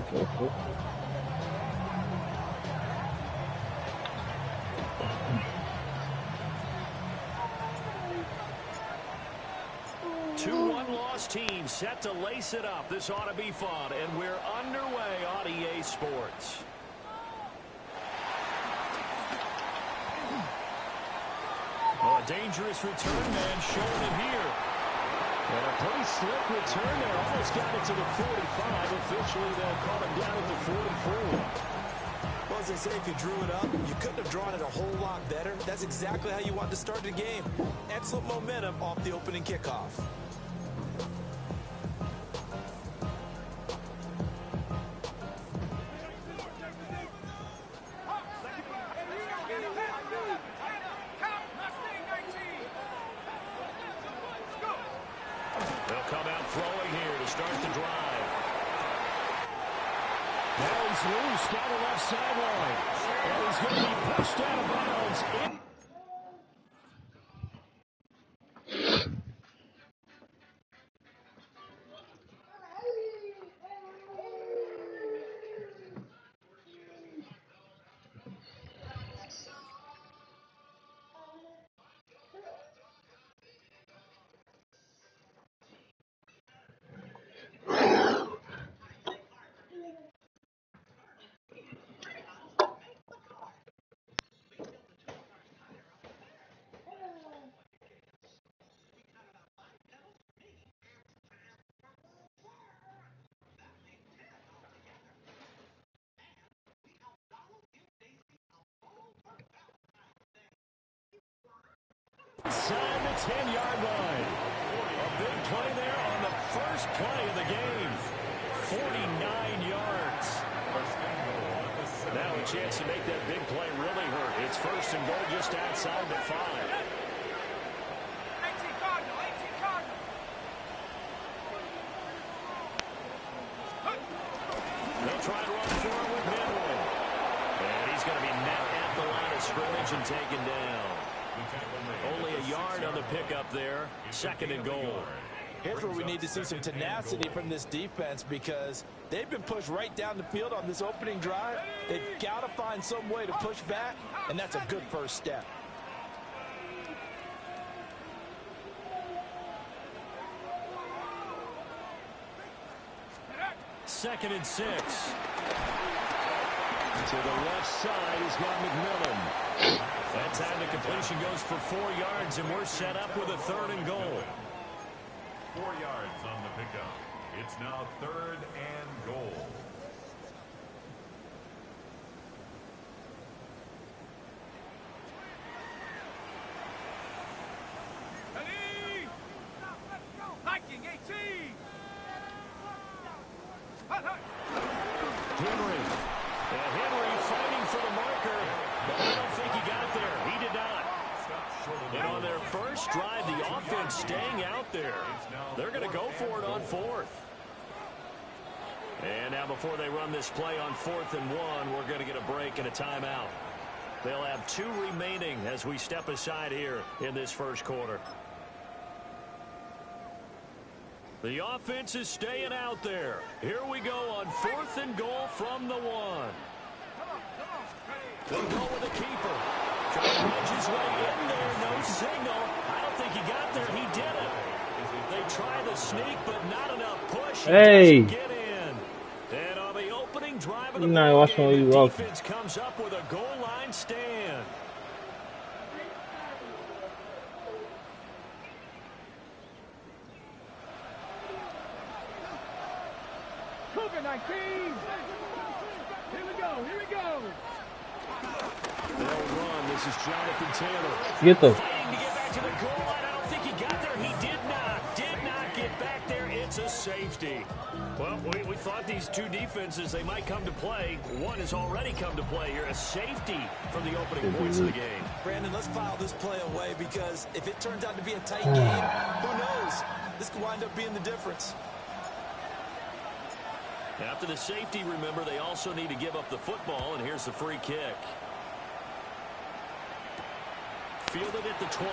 Two one-loss teams set to lace it up. This ought to be fun, and we're underway on EA Sports. Oh, a dangerous return man showing it here. And a pretty slick return there. Almost got it to the 45. Officially, they'll call him down at the 44. Well, as they say, if you drew it up, you couldn't have drawn it a whole lot better. That's exactly how you want to start the game. Excellent momentum off the opening kickoff. They'll come out throwing here to start the drive. Now he's loose down the left sideline. And he's going to be pushed out of bounds. Inside the 10-yard line. A big play there on the first play of the game. 49 yards. Now a chance to make that big play really hurt. It's first and goal just outside the 5. They'll try to run for it with Midland. And he's going to be met at the line of scrimmage and taken down. Only a yard on the pickup there. Second and goal. Here's where we need to see some tenacity from this defense because they've been pushed right down the field on this opening drive. They've got to find some way to push back, and that's a good first step. Second and 6. To the left side is got McMillan. That time the completion goes for 4 yards, and we're set up with a third and goal. 4 yards on the pickup. It's now third and goal. Hiking 18. Henry. Henry fighting for the marker, but I don't think he got there. He did not. And on their first drive, the offense staying out there. They're going to go for it on 4th. And now before they run this play on 4th and 1, we're going to get a break and a timeout. They'll have 2 remaining as we step aside here in this first quarter. The offense is staying out there. Here we go on 4th and goal from the 1. They'll go with the keeper. Trying to wedge his way in there. No signal. I don't think he got there. He did it. They try the sneak, but not enough push. Hey. Get in. And on the opening drive of the Game, the defense comes up with a goal line stand. Cougar 19. Here we go. Here we go. They'll run. This is Jonathan Taylor. Get them. Fighting to get back to the goal line. I don't think he got there. He did not. Did not get back there. It's a safety. Well, we thought these two defenses, they might come to play. One has already come to play here. A safety from the opening points of the game. Brandon, let's file this play away because if it turns out to be a tight game, who knows? This could wind up being the difference. After the safety, remember, they also need to give up the football, and here's the free kick. Fielded at the 20.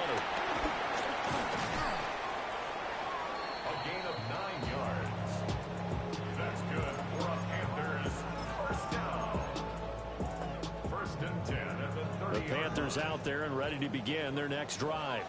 A gain of 9 yards. That's good for a Panthers comes out there and ready to begin their next drive.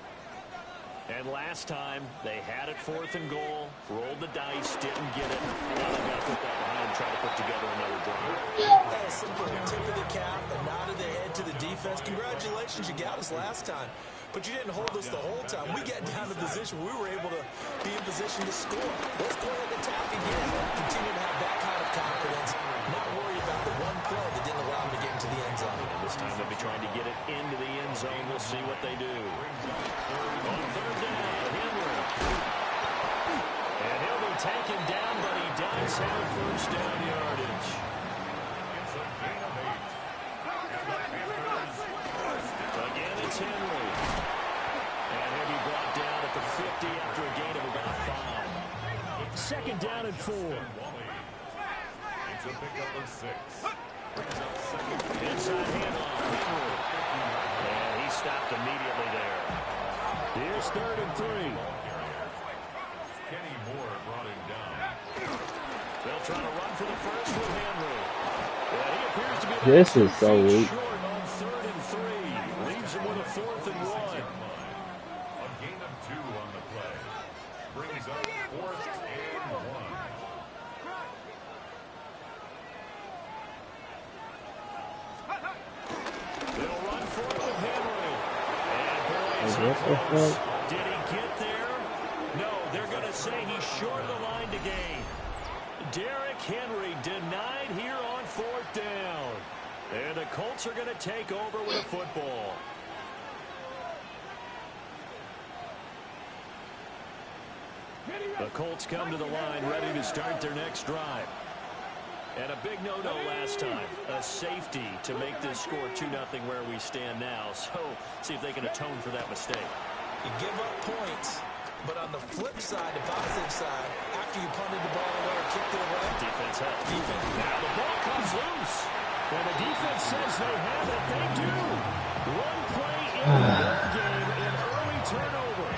And last time, they had it 4th and goal, rolled the dice, didn't get it. Now they've got to put that behind and try to put together another drive. A simple tip of the cap, a nod of the head to the defense. Congratulations, you got us last time. But you didn't hold us the whole time. We got down to position we were able to be in position to score. Let's go ahead and attack again. Continue to have that kind of confidence. Not worry about the one play that didn't allow them to get into the end zone. And this time they'll be trying to get it into the end zone. We'll see what they do. On 3rd down, Henry. And he'll be taken down, but he does have first down yardage. It's a gain of 8. Again, it's Henry. And he'll be brought down at the 50 after a gain of about 5. 2nd down and 4. It's a pickup of 6. Brings up 2nd. Inside handoff, Henry. And he stopped immediately there. Here's 3rd and 3. Kenny Moore brought him down. They'll try to run for the first with Henry. And he appears to be This is so weak. short on 3rd and 3. Leaves him with a 4th and 1. A gain of 2 on the play. Brings up 4th and 1. They'll run for it with Henry. And boy, is he What the close. fuck? Did he get there? No, they're going to say he's short of the line to gain. Derrick Henry denied here on 4th down. And the Colts are going to take over with a football. The Colts come to the line ready to start their next drive. And a big no-no last time. A safety to make this score 2-0 where we stand now. So, see if they can atone for that mistake. You give up points, but on the flip side, the positive side, after you punted the ball away or kicked it away, Defense helps. defense. Now the ball comes loose. And the defense says they have it. They do. One play in the ball game, an early turnover.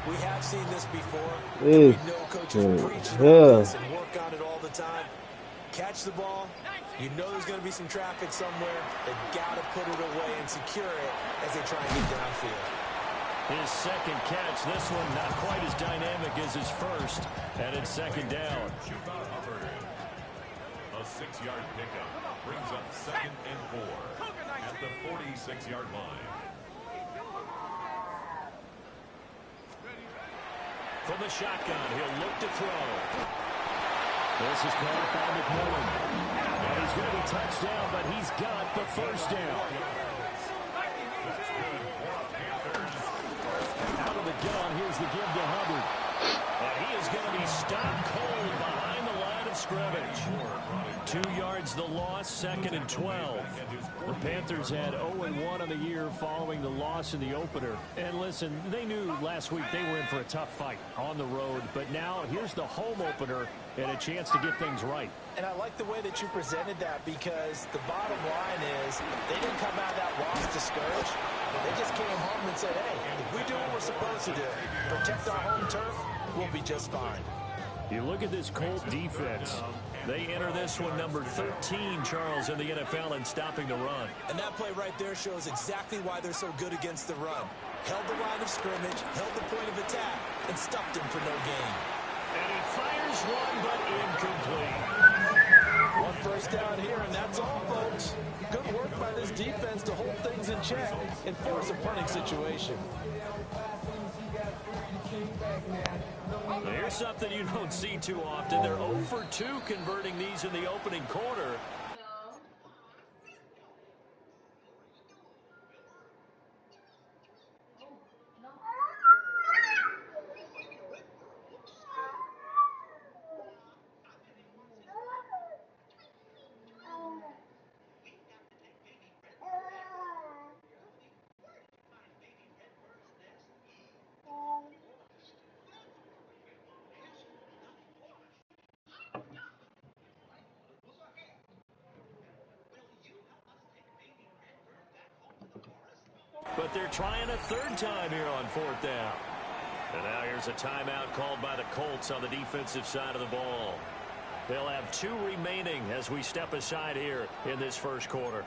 We have seen this before. Ooh. We know coaches preach Yeah. this and work on it all the time. Catch the ball. You know there's going to be some traffic somewhere. They've got to put it away and secure it as they try and get downfield. His 2nd catch. This one not quite as dynamic as his first. And it's 2nd down. A 6-yard pickup. Brings up 2nd and 4. At the 46-yard line. From the shotgun, he'll look to throw. This is caught by McMillan. And he's going to be touched down, but he's got the first down. Out of the gun, here's the give to Hubbard. And he is going to be stopped cold behind the line of scrimmage. 2 yards the loss, 2nd and 12. The Panthers had 0-1 on the year following the loss in the opener. And listen, they knew last week they were in for a tough fight on the road. But now here's the home opener and a chance to get things right. And I like the way that you presented that because the bottom line is they didn't come out of that loss discouraged. They just came home and said, hey, if we do what we're supposed to do, protect our home turf, we'll be just fine. You look at this Colt defense. They enter this one number 13, Charles, in the NFL in stopping the run. And that play right there shows exactly why they're so good against the run. Held the line of scrimmage, held the point of attack, and stuffed him for no gain. And he fires one, but incomplete. One first down here, and that's all, folks. Good work by this defense to hold things in check and force a punting situation. Here's something you don't see too often. They're 0 for 2 converting these in the opening quarter. But they're trying a 3rd time here on 4th down. And now here's a timeout called by the Colts on the defensive side of the ball. They'll have 2 remaining as we step aside here in this first quarter.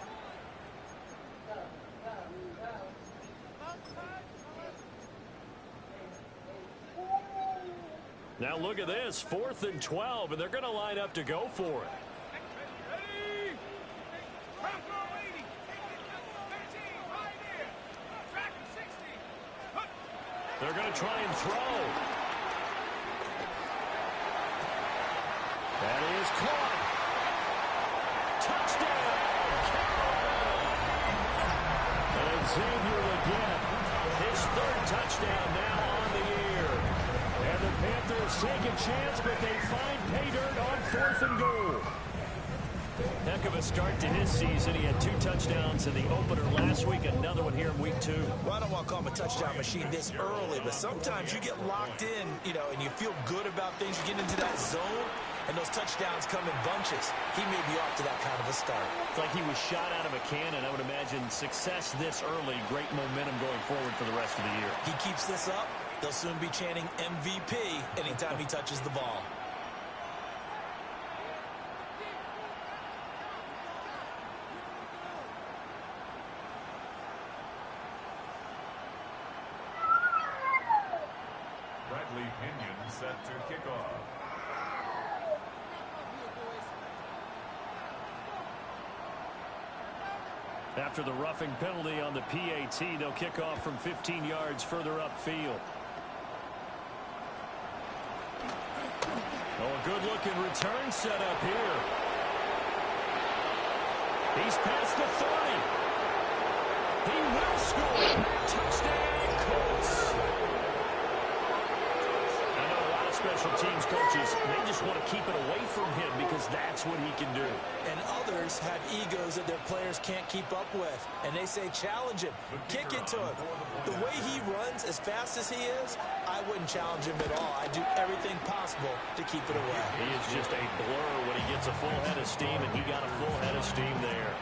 Now look at this, 4th and 12, and they're going to line up to go for it. They're going to try and throw. That is caught. Touchdown. And Xavier again. His 3rd touchdown now on the year. And the Panthers take a chance, but they find pay dirt on 4th and goal. Heck of a start to his season. He had 2 touchdowns in the opener last week, another one here in week 2. Well, I don't want to call him a touchdown machine this early, but sometimes you get locked in, and you feel good about things. You get into that zone, and those touchdowns come in bunches. He may be off to that kind of a start. It's like he was shot out of a cannon. I would imagine success this early, great momentum going forward for the rest of the year. He keeps this up, they'll soon be chanting MVP anytime he touches the ball. Bradley Pinion set to kick off. After the roughing penalty on the PAT, they'll kick off from 15 yards further upfield. Oh, a good-looking return set up here. He's past the 30. He will score. Touchdown, Colts. I know a lot of special teams coaches, they just want to keep it away from him because that's what he can do. And others have egos that their players can't keep up with. And they say, challenge him, kick it to him. The way he runs, as fast as he is, I wouldn't challenge him at all. I'd do everything possible to keep it away. He is just a blur when he gets a full head of steam, and he got a full head of steam there.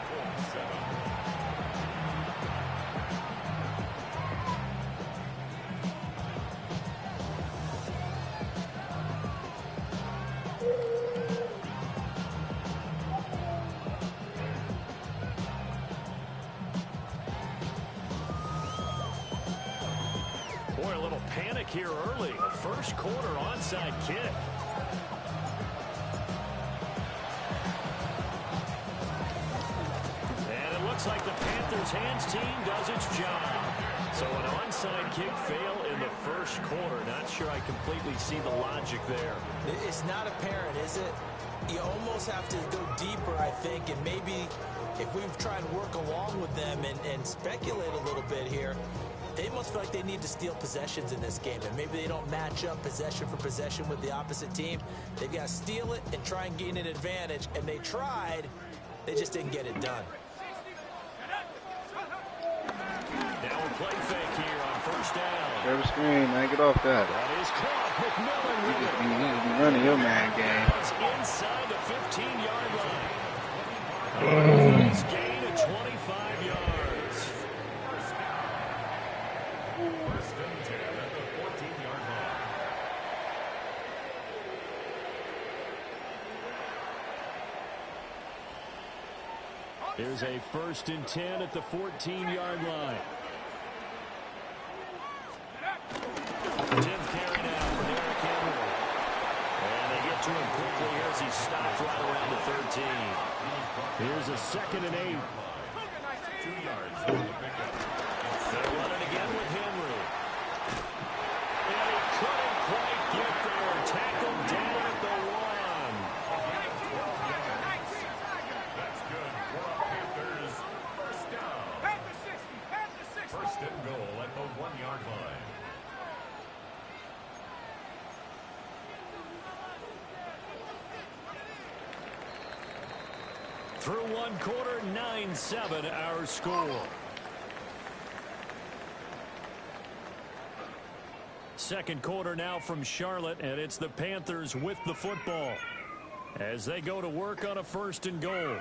Boy, a little panic here early. A first quarter onside kick. And it looks like the Panthers' hands team does its job. So an onside kick fail in the first quarter. Not sure I completely see the logic there. It's not apparent, is it? You almost have to go deeper, I think, and maybe if we try and work along with them and speculate a little bit here, they must feel like they need to steal possessions in this game, and maybe they don't match up possession for possession with the opposite team. They've got to steal it and try and gain an advantage, and they tried. They just didn't get it done. Now a play fake here on first down. Service screen, man, get off that. That is caught. McMillan with it. You just be running your man game. It's inside the 15-yard line. Nice gain of 25 yards. First and 10 at the 14-yard line. Here's a 1st and 10 at the 14-yard line. 10th carry now for Derrick Henry. And they get to him quickly here as he stops right around the 13. Here's a 2nd and 8. 2 yards on the pickup. They're running again with Henry. And he couldn't quite get there. Tackled down at the 1. That's good for the Panthers. First down. First and goal at the 1-yard line. Through one quarter, 9-7 our score. Second quarter now from Charlotte, and it's the Panthers with the football as they go to work on a 1st and goal.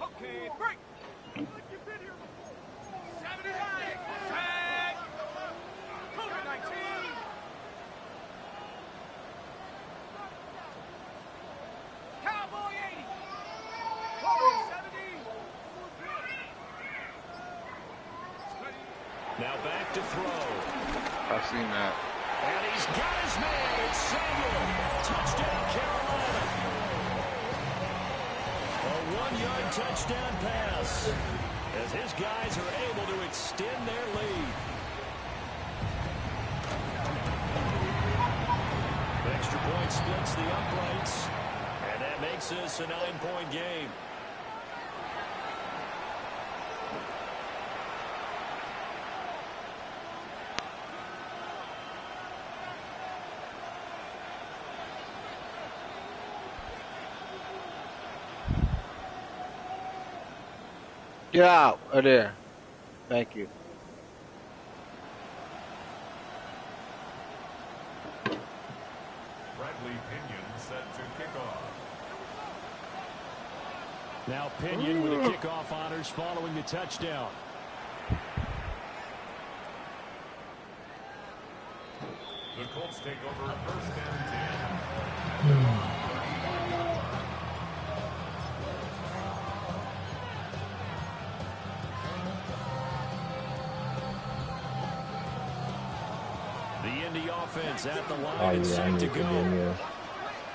Okay, break. Like you've been here before. 79. Tag. Cougar 19. Cowboy 80. Now back to throw. I seen that. And he's got his man. It's Samuel. Touchdown, Carolina. A 1-yard touchdown pass as his guys are able to extend their lead. Extra point splits the uprights, and that makes this a 9-point game. Get out of there. Thank you. Bradley Pinion set to kick off. Now Pinion with the kickoff honors following the touchdown. The Colts take over first and 10. The Indy offense at the line and set to go.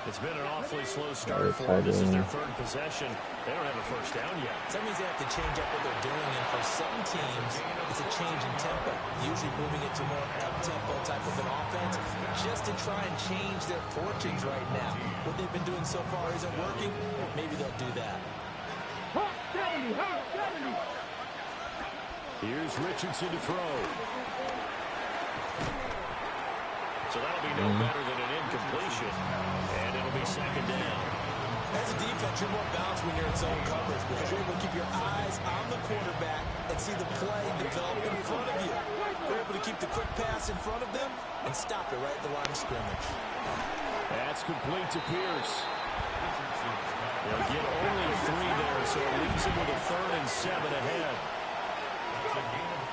It's been an awfully slow start for them. This is their third possession. They don't have a first down yet. So that means they have to change up what they're doing, and for some teams, it's a change in tempo, usually moving it to more up-tempo type of an offense, just to try and change their fortunes right now. What they've been doing so far isn't working. Maybe they'll do that. Here's Richardson to throw. So that'll be no better than an incompletion, and it'll be second down. As a defense, you're more balanced when you're in zone coverage because you're able to keep your eyes on the quarterback and see the play develop in front of you. You're able to keep the quick pass in front of them and stop it right at the line of scrimmage. That's complete to Pierce. They'll get only 3 there, so it leaves them with a 3rd and 7 ahead.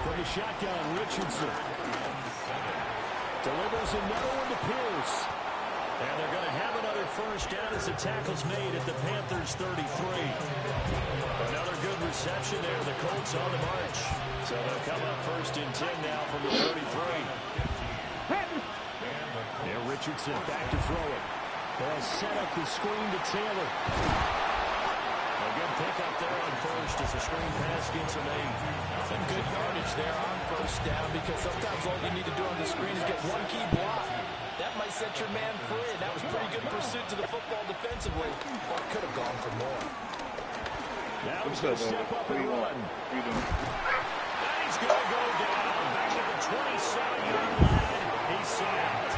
From the shotgun, Richardson delivers another one to Pierce. And they're going to have another first down as the tackle's made at the Panthers' 33. Another good reception there. The Colts on the march. So they'll come up first and 10 now from the 33. Yeah, Richardson back to throw it. They'll set up the screen to Taylor. A good pickup there on first as the screen pass gets a made. Some good yardage there on first down because sometimes all you need to do on the screen is get one key block. That might set your man free, and that was pretty good pursuit to the football defensively. Or it could have gone for more. Now he's going to step up and run. And he's going to go down back at the 27-yard line. He's sacked.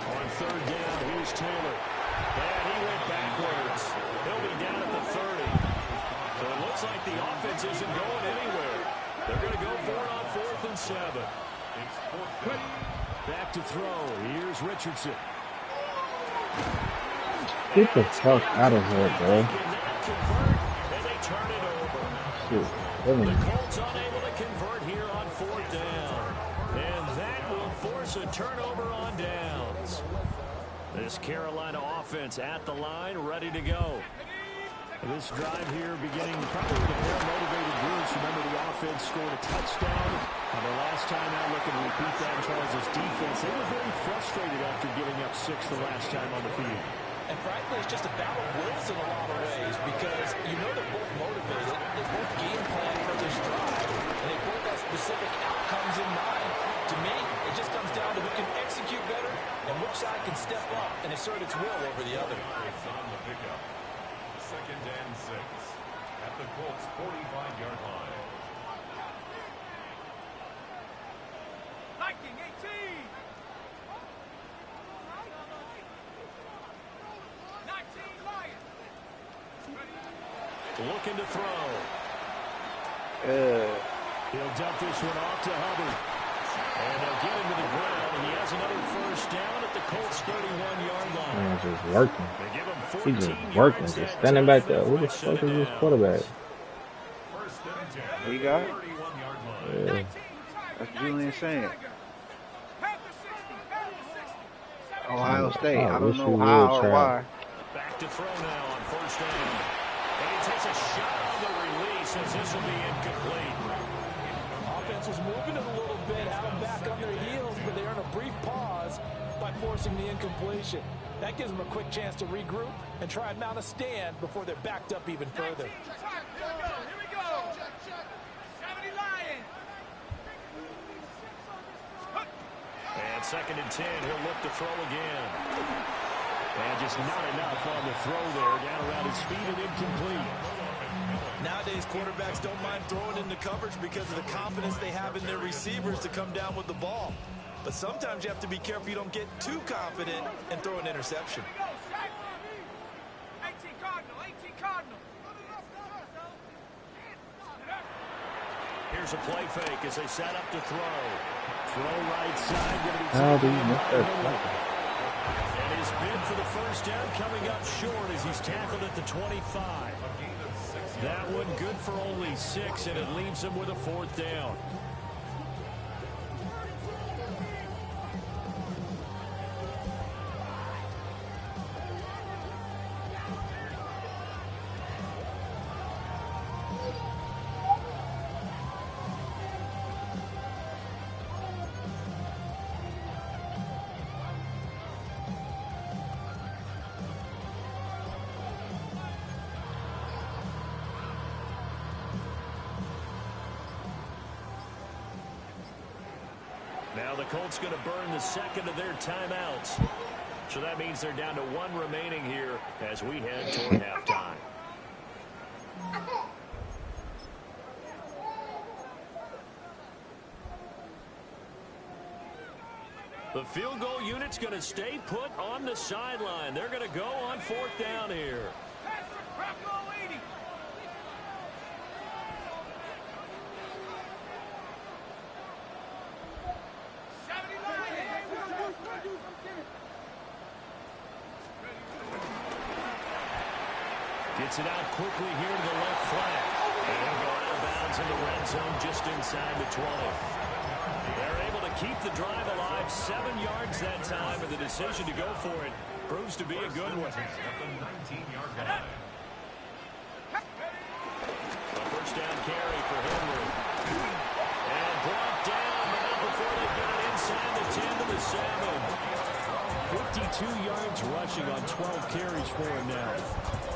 On third down, here's Taylor. And he went backwards. He'll be down at the 30. So it looks like the offense isn't going anywhere. They're going to go for it on 4th and 7. Back to throw. Here's Richardson. Get the fuck out of here, bro. And they turn it over. The Colts unable to convert here on 4th down. And that will force a turnover on downs. This Carolina offense at the line, ready to go. This drive here beginning probably with a more motivated groups. Remember, the offense scored a touchdown. And the last time out, looking to repeat that, Charles' defense, they were very frustrated after giving up 6 the last time on the field. And frankly, it's just a battle of wills in a lot of ways because you know they're both motivated. They both game plan for this drive. And they both have specific outcomes in mind. To me, it just comes down to who can execute better and which side can step up and assert its will over the other. It's on the pickup. 2nd and 6 at the Colts' 45-yard line. Viking 18. 19 Lions. Looking to throw. He'll dump this one off to Hubbard. And they'll get him to the ground, and he has another first down at the Colts' 31-yard line. Man, just working. They give him 14 He's just working, yards just that standing time back there. Who the before fuck is shutting this down. quarterback? First and 10. What you got? 31-yard line. Yeah. That's Julian saying. Panther 60. Panther 60. Ohio State. I I don't wish know you how would or try. why. Back back to throw now on first down. And he takes a shot on the release as this will be incomplete. Offense was moving it a little bit, had them back on their heels, but they earn a brief pause by forcing the incompletion. That gives them a quick chance to regroup and try and mount a stand before they're backed up even further. Here we go. 70 Lions. And 2nd and 10, he'll look to throw again. And just not enough on the throw there. Down around his feet and incomplete. Nowadays, quarterbacks don't mind throwing into coverage because of the confidence they have in their receivers to come down with the ball. But sometimes you have to be careful you don't get too confident and throw an interception. 18 Cardinal, 18 Cardinal. Here's a play fake as they set up to throw. Throw right side. Going to be How do you taken miss out that by play? And his bid for the first down coming up short as he's tackled at the 25. That one good for only 6, and it leaves him with a 4th down. Now the Colts going to burn the 2nd of their timeouts. So that means they're down to 1 remaining here as we head toward halftime. The field goal unit's going to stay put on the sideline. They're going to go on 4th down here. Gets it out quickly here to the left flank. And he'll go out of bounds in the red zone just inside the 20. They're able to keep the drive alive 7 yards that time, and the decision to go for it proves to be a good one. A first down carry for Henry. And brought down, but not before they get it inside the 10 to the 7. 52 yards rushing on 12 carries for him now.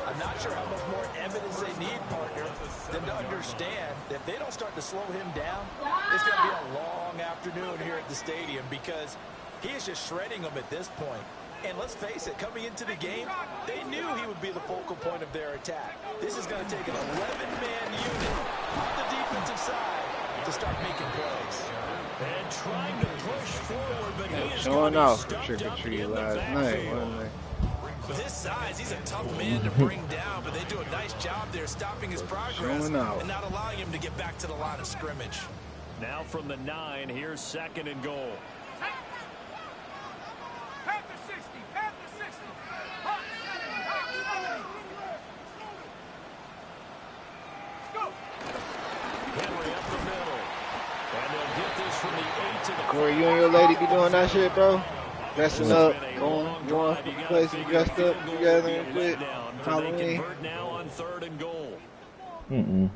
I'm not sure how much more evidence they need, partner, than to understand that if they don't start to slow him down, it's going to be a long afternoon here at the stadium because he is just shredding them at this point. And let's face it, coming into the game, they knew he would be the focal point of their attack. This is going to take an 11-man unit on the defensive side to start making plays. And trying to push forward, but he is Showing going to off be for stuffed Trick or up Treat in the last night, backfield. wasn't they? With his size, he's a tough man to bring down, but they do a nice job there stopping his progress and not allowing him to get back to the line of scrimmage. Now from the 9, here's 2nd and goal. Panther 60, Panther 60. Hawk 70, Hawk 70. Let's go. Henry up the middle. And they'll get this from the 8 to the 5. Corey, you and your lady be doing that shit, bro? Dressing up, going from places dressed up together and shit. Halloween. Now on 3rd and goal. Mm-mm.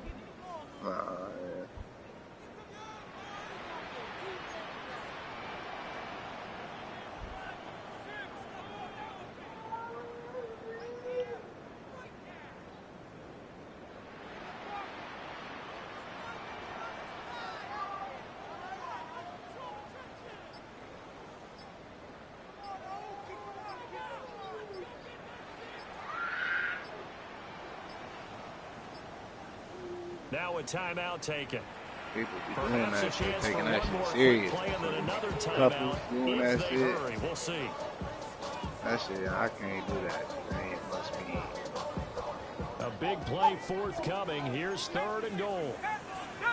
Now a timeout taken. People be doing Perhaps a that shit, chance for taking one that more shit quick serious. play and then another Couples timeout doing if that they shit. hurry. We'll see. That shit, I can't do that. That ain't must be. A big play forthcoming. Here's 3rd and goal. Go.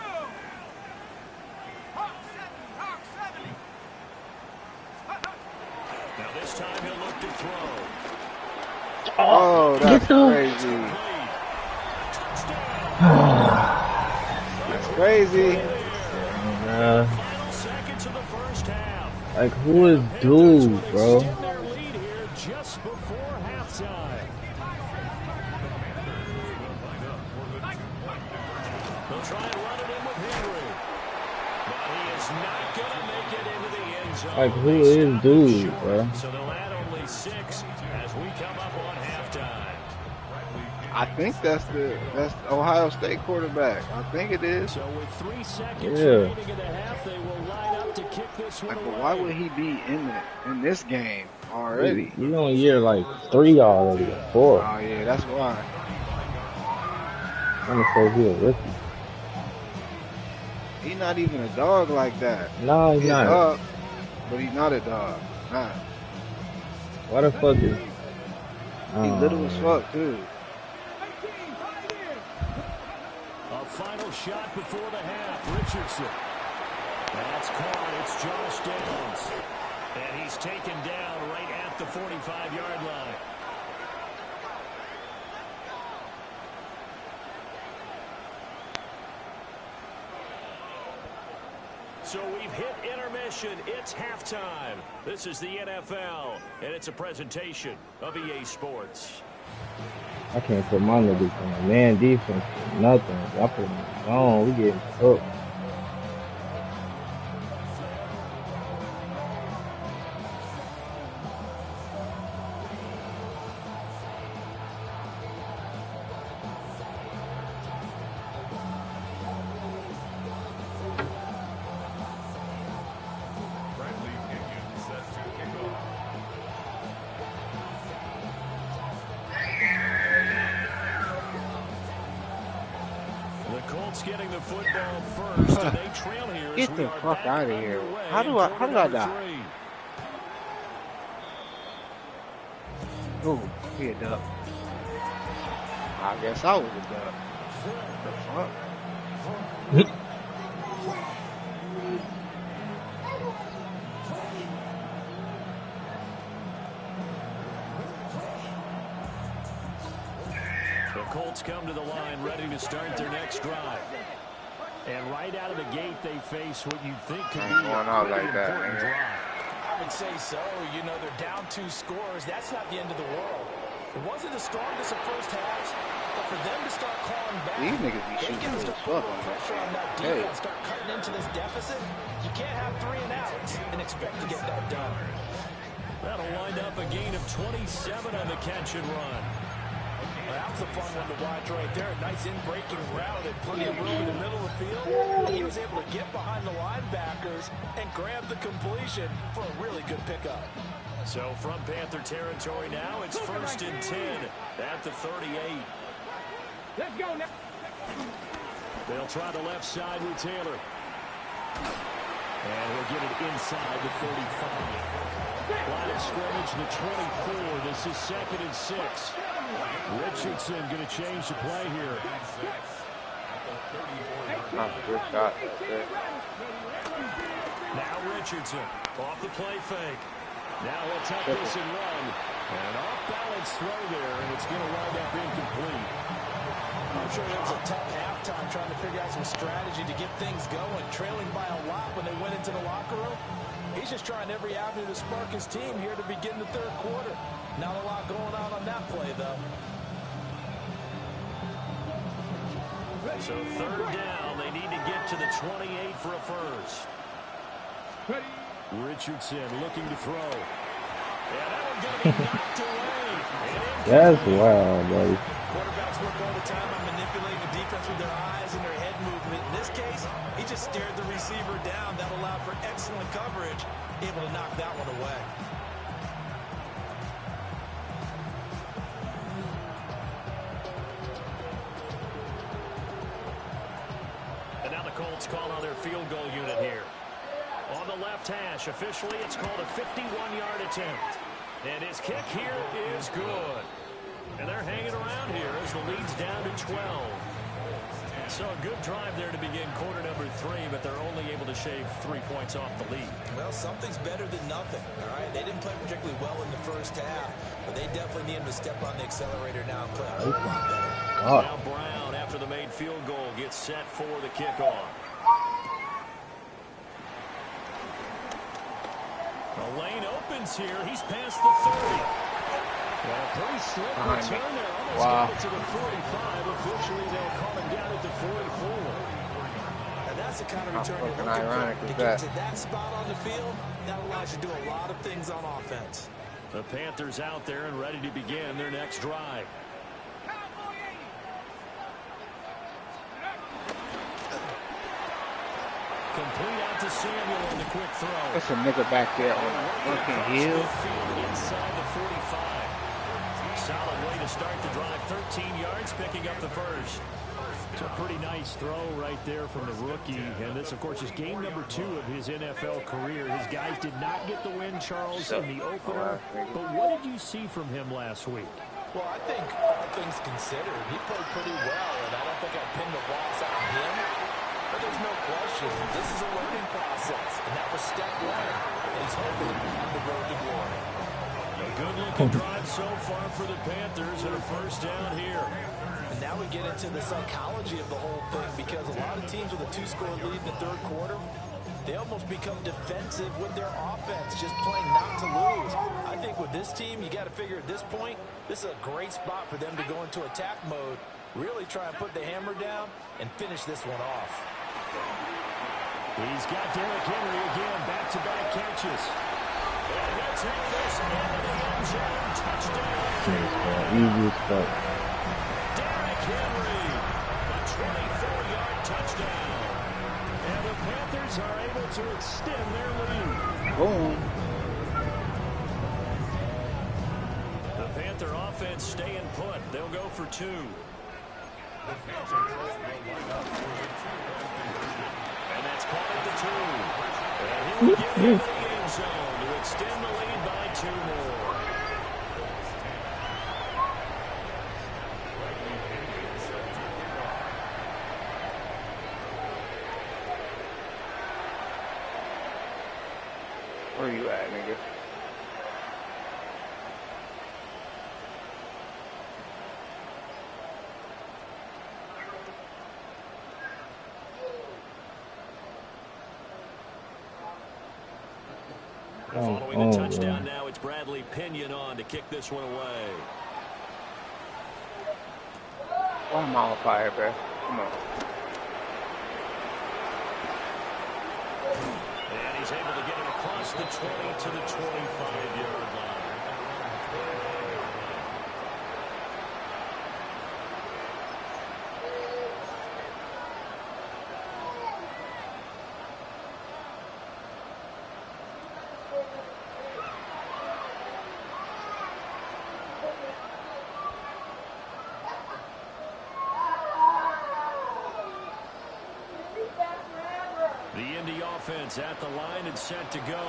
Hawk 70, Hawk 70. Now this time he'll look to throw. Oh, that's crazy. That's crazy. Final seconds of the first half. Like, who is dude, bro? Extend their lead here just before halftime. They'll try and run it in with Henry. But he is not going to make it into the end zone. Like, who is dude, bro? So they'll add only 6 as we come up on halftime. I think that's Ohio State quarterback. I think it is. So with 3 seconds remaining in the half, they will line up to kick this one Like, away. but why would he be in this game already? He's on year like 3 already, 4. Oh yeah, that's why. I'm gonna say he's a rookie. He's not even a dog like that. No, he's He's a not. dog, but he's not a dog. Nah. Why the fuck is? He's little as fuck too. A final shot before the half. Richardson. That's caught. It's Josh Downs. And he's taken down right at the 45-yard line. So we've hit intermission. It's halftime. This is the NFL, and it's a presentation of EA Sports. I can't put my niggas on a man defense for nothing. I put them on. We getting cooked. Bradley Pinion set to kick off. The Colts getting the football first, and they trail here. Get as the we are fuck back out of here. underway How in did I quarter number die? 3. Ooh, he a duck. I guess I was a duck. The fuck? The Colts come to the line ready to start their next drive. And right out of the gate, they face what you think could be Ain't going out a pretty like that, important man. drive. I would say so. You know, they're down 2 scores. That's not the end of the world. It wasn't the strongest of first halves, but for them to start clawing back, These niggas be they shooting can good start as putting fuck more on pressure on that that. Hey. defense, start cutting into this deficit. You can't have 3 and outs and expect to get that done. That'll wind up a gain of 27 on the catch and run. Well, that was a fun one to watch right there. A nice in-breaking route and plenty of room in the middle of the field. And he was able to get behind the linebackers and grab the completion for a really good pickup. So from Panther territory now, it's 1st and 10 at the 38. Let's go now. They'll try the left side with Taylor. And he'll get it inside the 45. Line of scrimmage, the 24. This is 2nd and 6. Richardson going to change the play here. Not a good shot. That's it. Now Richardson off the play fake. Now he'll tuck this and run. And an off-balance throw there, and it's going to wind up incomplete. I'm sure it was a tough halftime trying to figure out some strategy to get things going, trailing by a lot when they went into the locker room. He's just trying every avenue to spark his team here to begin the 3rd quarter. Not a lot going on that play, though. So 3rd down, they need to get to the 28 for a first. Richardson looking to throw. And that one going to be knocked away. That's wild, buddy. Quarterbacks work all the time on manipulating the defense with their eyes and their head movement. In this case, he just stared the receiver down. That allowed for excellent coverage, able to knock that one away. And now the Colts call on their field goal unit here. On the left hash, officially it's called a 51-yard attempt. And his kick here is good. And they're hanging around here as the lead's down to 12. So a good drive there to begin quarter number 3, but they're only able to shave 3 points off the lead. Well, something's better than nothing, all right? They didn't play particularly well in the first half, but they definitely need him to step on the accelerator now and play a whole lot better. Oh. Now Brown, after the made field goal, gets set for the kickoff. The lane opens here. He's past the 30. Well, a pretty slick return there. Almost got it to the 45. Officially, they'll call him down at the 44. that's the kind of How return you're fucking looking ironic for. is To that? get to that spot on the field, that allows you to do a lot of things on offense. The Panthers out there and ready to begin their next drive. Complete out to Samuel on the quick throw. That's a nigga back there on the fucking hill. Inside the 45. Solid way to start the drive. 13 yards, picking up the first. It's a pretty nice throw right there from the rookie. And this, of course, is game number 2 of his NFL career. His guys did not get the win, Charles, in the opener. But what did you see from him last week? Well, I think all things considered, he played pretty well, and I don't think I pinned the loss on him. But there's no question, this is a learning process, and that was step 1. And he's hoping on the road to glory. A good-looking drive so far for the Panthers and a first down here. And now we get into the psychology of the whole thing, because a lot of teams with a 2-score lead in the third quarter, they almost become defensive with their offense, just playing not to lose. I think with this team, you got to figure at this point, this is a great spot for them to go into attack mode, really try and put the hammer down and finish this one off. He's got Derrick Henry again, back-to-back catches. And he'll take this into the end zone. Touchdown. Easy as fuck. Derrick Henry, a 24-yard touchdown. And the Panthers are able to extend their lead. Boom. The Panther offense staying put. They'll go for 2. And that's caught at the 2. And he'll get into the end zone to extend the lead by 2 more. Where you at, nigga? Following the touchdown now, it's Bradley Pinion on to kick this one away. Oh, I'm on fire, bro. Come on. And he's able to get it across the 20 to the 25-yard line. At the line and set to go.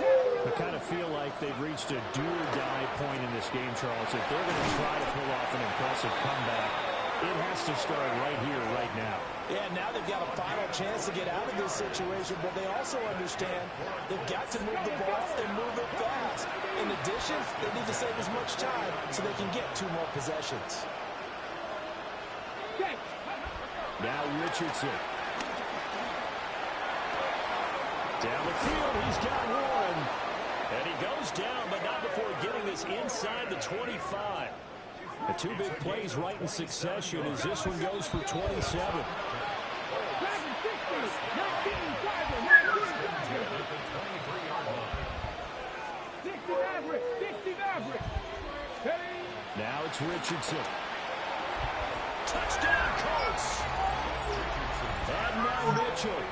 I kind of feel like they've reached a do-or-die point in this game, Charles. If they're going to try to pull off an impressive comeback, it has to start right here, right now. Yeah, now they've got a final chance to get out of this situation, but they also understand they've got to move the ball and move it fast. In addition, they need to save as much time so they can get 2 more possessions. Now Richardson. Down the field, he's got one. And he goes down, but not before getting this inside the 25. The 2 big plays right in succession as this one goes for 27. Now it's Richardson. Touchdown, Colts. And now Mitchell.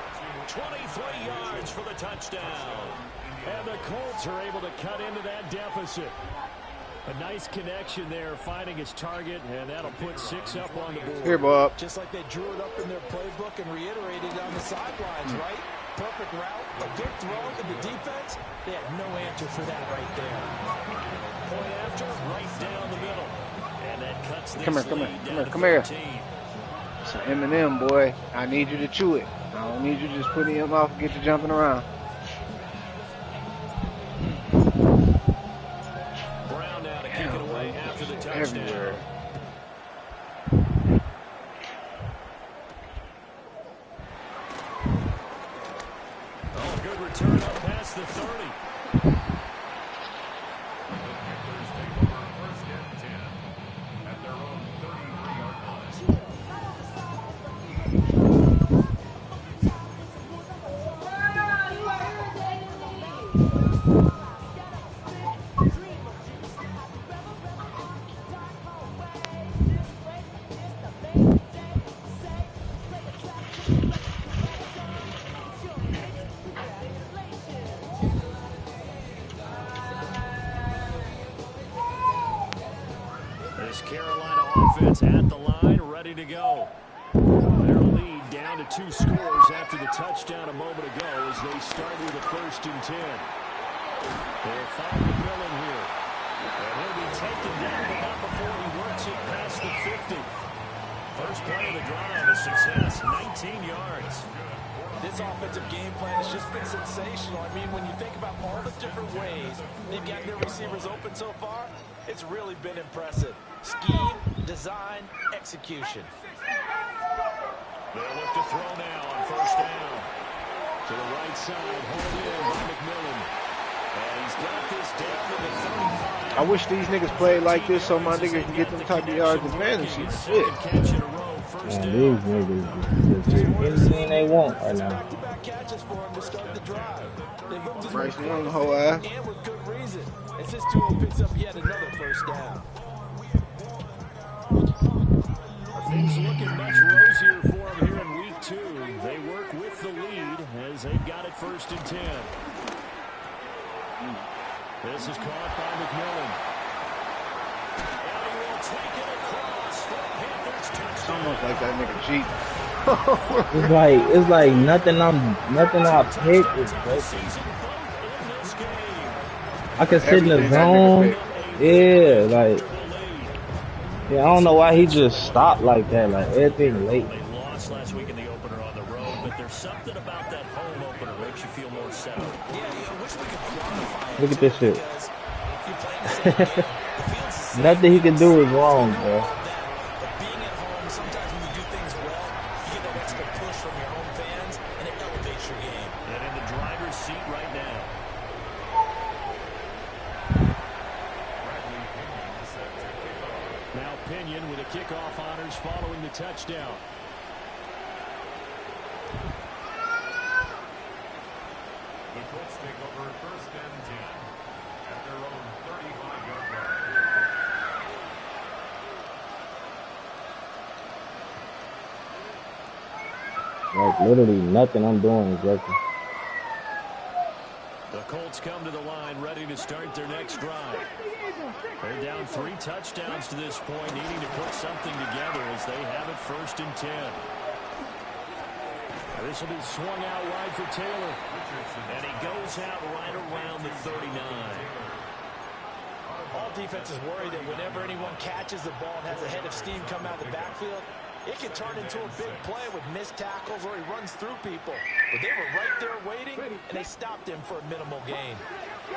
23 yards for the touchdown. And the Colts are able to cut into that deficit. A nice connection there, finding his target, and that'll put 6 up on the board. Here, Bob. Just like they drew it up in their playbook and reiterated it on the sidelines, right? Perfect route, a good throw, and the defense, they had no answer for that right there. Point after, right down the middle. And that cuts this Come here. It's an Eminem, boy. I need you to chew it. I don't need you to just put him off and get you jumping around. Brown now to kick it away after the touchdown. Everywhere. Oh, good return up past the 30. is at the line, ready to go. Their lead down to 2 scores after the touchdown a moment ago as they start with a 1st and 10. They'll find McMillan here. And he'll be taken down, but not before he works it past the 50. First play of the drive, a success, 19 yards. This offensive game plan has just been sensational. I mean, when you think about all the different ways they've gotten their receivers open so far, it's really been impressive. Scheme, design, execution. They'll look to throw now on 1st down. To the right side, hauled in by McMillan. And he's got this down to the 35. I wish these niggas played like this so my niggas can get them type of yards in fantasy. Shit. Catch in a row, 1st Man, down. these niggas just do anything they want right now. Back-to-back catches for him to start the drive. They looked as Bryce good Young, the whole ass. and with good reason. As this duo picks up yet another 1st down. Things looking much rosier for them here in week 2. They work with the lead as they've got it 1st and 10. This is caught by McMillan. And he will take it across for a Panthers touchdown. Almost like that nigga Jeep. It's like nothing I pick is broken. Season both in this game. I can sit in the Everything that zone. nigga Yeah, like, yeah, I don't know why he just stopped like that. Like, everything late. They lost last week in the opener on the road, but there's something about that home opener that makes you feel more settled. Yeah, I wish we could quantify it. Look at this shit. Because if you play the same game, it feels the same. Nothing he can do is wrong, bro. But being at home, sometimes when you do things well, you get that extra push from your home fans, and it elevates your game. And in the driver's seat right now. Now Pinion with a kickoff honors following the touchdown. The Colts take over 1st and 10 at their own 35-yard line. Like, literally nothing I'm doing is working. The Colts come to the line ready to start their next drive. They're down 3 touchdowns to this point, needing to put something together as they have it 1st and 10. This will be swung out wide for Taylor. And he goes out right around the 39. All defenses worry that whenever anyone catches the ball and has a head of steam come out of the backfield, it can turn into a big play with missed tackles or he runs through people. But they were right there waiting, and they stopped him for a minimal gain.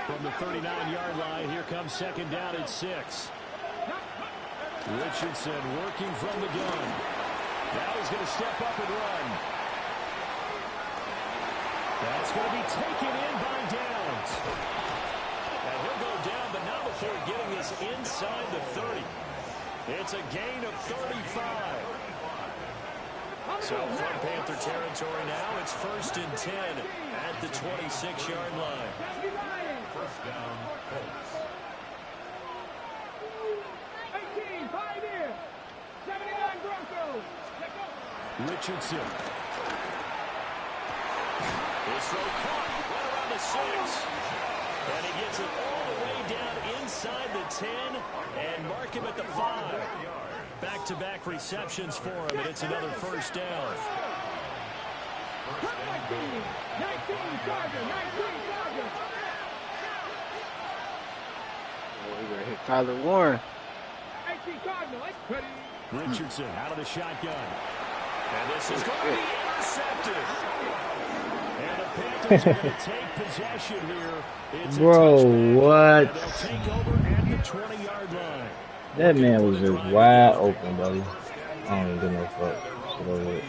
From the 39-yard line, here comes 2nd down at 6. Richardson working from the gun. Now he's going to step up and run. That's going to be taken in by Downs. And he'll go down, but not before getting this inside the 30. It's a gain of 35. So from Panther territory now, it's 1st and 10 at the 26-yard line. 1st down, Colts. 18, Pioneer. 79 Broncos. Richardson. This throw caught right around the 6. And he gets it all the way down inside the 10 and mark him at the 5. Back-to-back receptions for him, and it's another 1st down. 19 Chargers. 19 Chargers. We're gonna hit Tyler Warren. 18 Cardinal. Ready. Richardson out of the shotgun. And this is going to be intercepted. And the Panthers are going to take possession here. It's a Bro, touchback, what? and they'll take over at the 20-yard line. That man was just wide open, buddy. I don't even give no fuck. Get over it.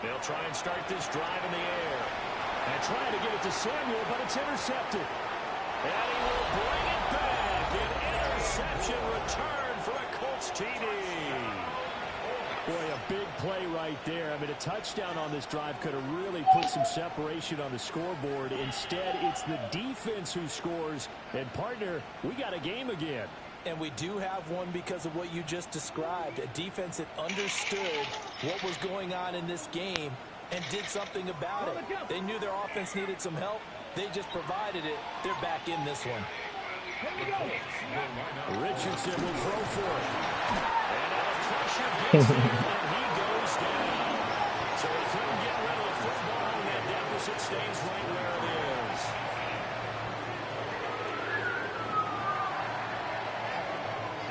They'll try and start this drive in the air. And trying to get it to Samuel, but it's intercepted. And he will bring it back. An interception return for a Colts TD. Boy, a big play right there. I mean, a touchdown on this drive could have really put some separation on the scoreboard. Instead, it's the defense who scores. And, partner, we got a game again. And we do have one because of what you just described. A defense that understood what was going on in this game and did something about it. They knew their offense needed some help. They just provided it. They're back in this one. Richardson will throw for it. And out of pressure gets him, and he goes down. So he couldn't get rid of the football, and that deficit stays right where it is.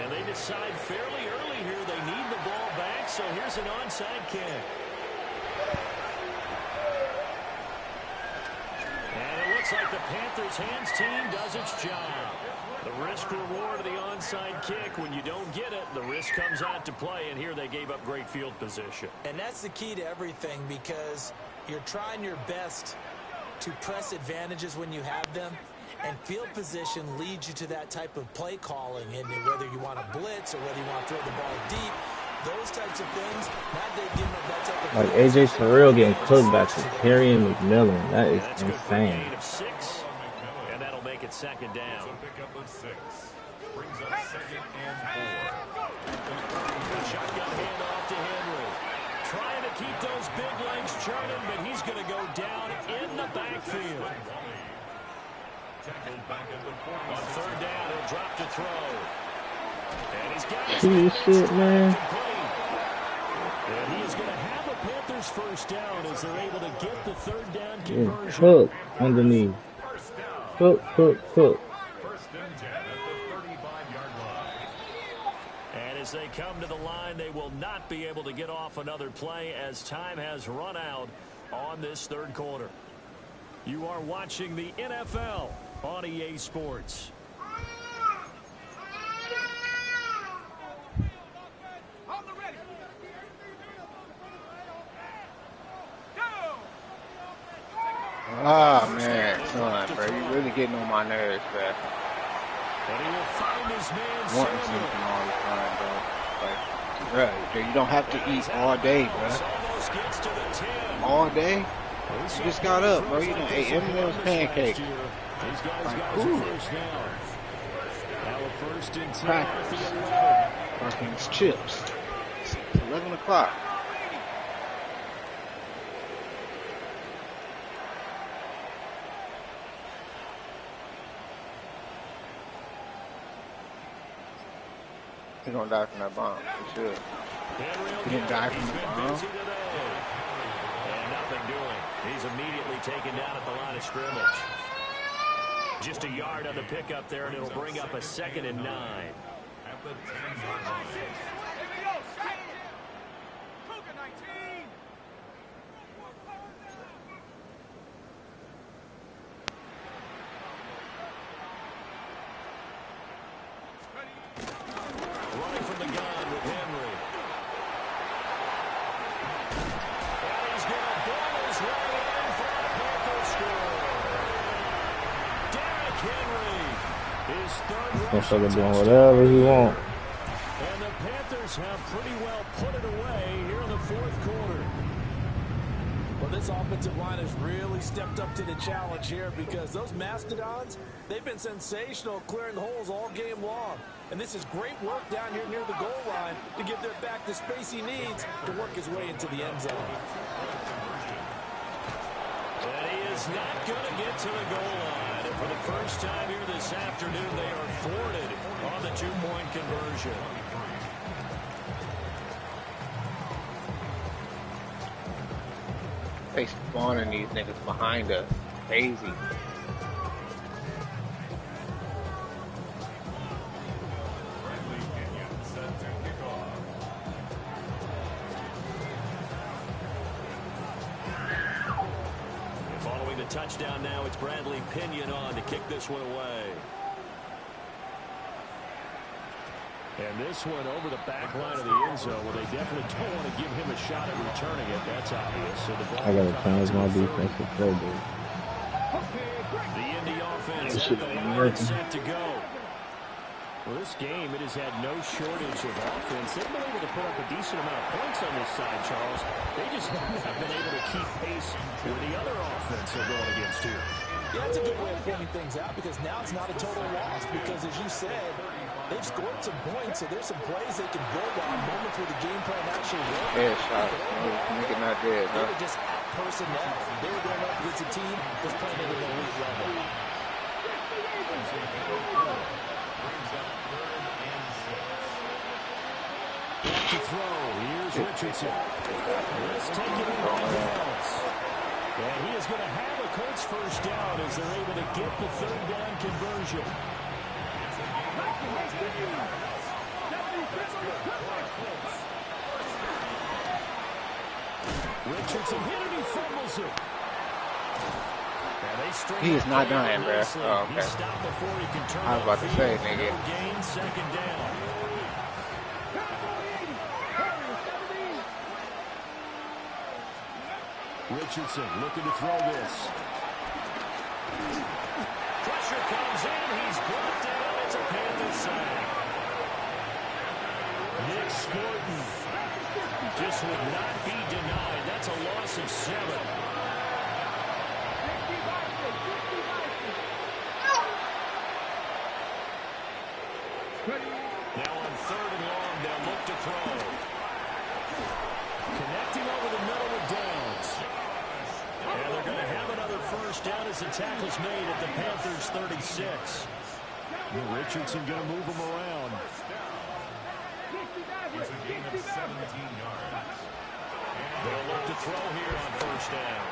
And they decide fairly early here they need the ball back, so here's an onside kick. And it looks like the Panthers' hands team does its job. The risk-reward of the onside kick, when you don't get it, the risk comes out to play, and here they gave up great field position. And that's the key to everything, because you're trying your best to press advantages when you have them, and field position leads you to that type of play calling, and whether you want to blitz or whether you want to throw the ball deep, those types of things, not they give up that type of Like AJ Terrell getting cooked by Terry and McMillan. That is insane. And that'll make it second down. So pick up a 6. Brings up 2nd and 4. Shotgun handoff to Henry. Trying to keep those big legs churning, but he's going to go down in the backfield. Tackled back at the 40. On third down, he'll drop to throw. And he's got his Shit, man. And he is going to have a Panthers first down as they're able to get the third down Yeah, conversion. cook underneath. Cook. First and 10 at the 35-yard line. And as they come to the line, they will not be able to get off another play as time has run out on this third quarter. You are watching the NFL on EA Sports. On the ready. Go. Ah, man, son, bro. You really getting on my nerves, bro. And he will find his man Wanting Samuel. something all the time, bro. Like, bro, you don't have to eat all day, bro. Almost gets to the 10. All day? You just got up, bro. You done ate M&M's pancakes. These guys Like, got ooh. the first down. Now a first and 10 at Crackers. the 11. Fucking chips. It's 11 o'clock. He's gonna die from that bomb, for sure. He didn't die from the bomb. Busy today. And nothing doing. He's immediately taken down at the line of scrimmage. Just a yard on the pickup there, and it'll bring up a 2nd and 9. At the 10-yard line. Here we go. Cougar 19. Running from the gun with Henry. And he's going to ball his way in for a Panthers score. Derrick Henry, his third Gonna rush start doing touchdown. whatever he want. And the Panthers have pretty well put it away here in the fourth quarter. Well, this offensive line has really stepped up to the challenge here, because those Mastodons, they've been sensational clearing holes all game long. And this is great work down here near the goal line to give their back the space he needs to work his way into the end zone. And he is not going to get to the goal line. And for the first time here this afternoon, they are thwarted on the two-point conversion. They spawning these niggas behind us. Crazy. Bradley Kenyon set to kick off. Following the touchdown now, it's Bradley Pinion on to kick this one away. And this one over the back line of the end zone, where they definitely don't want to give him a shot at returning it. That's obvious. So the ball I gotta comes change my to the defensive play, dude. The Indy offense This at shit the ain't line and working. set to go. Well, this game, it has had no shortage of offense. They've been able to put up a decent amount of points on this side, Charles. They just have been able to keep pace with the other offense they're going against here. Yeah, that's a good way of pointing things out, because now it's not a total loss, because as you said, they've scored some points, so there's some plays they can build on, moments where the game plan actually worked. Headshot. Make it not dead, They huh? were just out personnel. They were going up against a team that's playing at an elite level. Back to throw. Here's Richardson. Let's take it in bounds. And he is going to have a Colts first down as they're able to get the third down conversion. Richardson hit and he fumbles it. He is not dying, bro. Oh, okay. I was about to say, nigga. Gain second down. Richardson looking to throw this. Pressure comes in. He's brought down. It's a Panthers sack. Nick Scotton just would not be denied. That's a loss of 7. Now on 3rd and long, they'll look to throw. Connecting over the middle with Downs. And they're going to have another first down as the tackle's made at the Panthers' 36. Richardson going to move him around. It's a gain of 17 yards. They'll look to throw here on first down.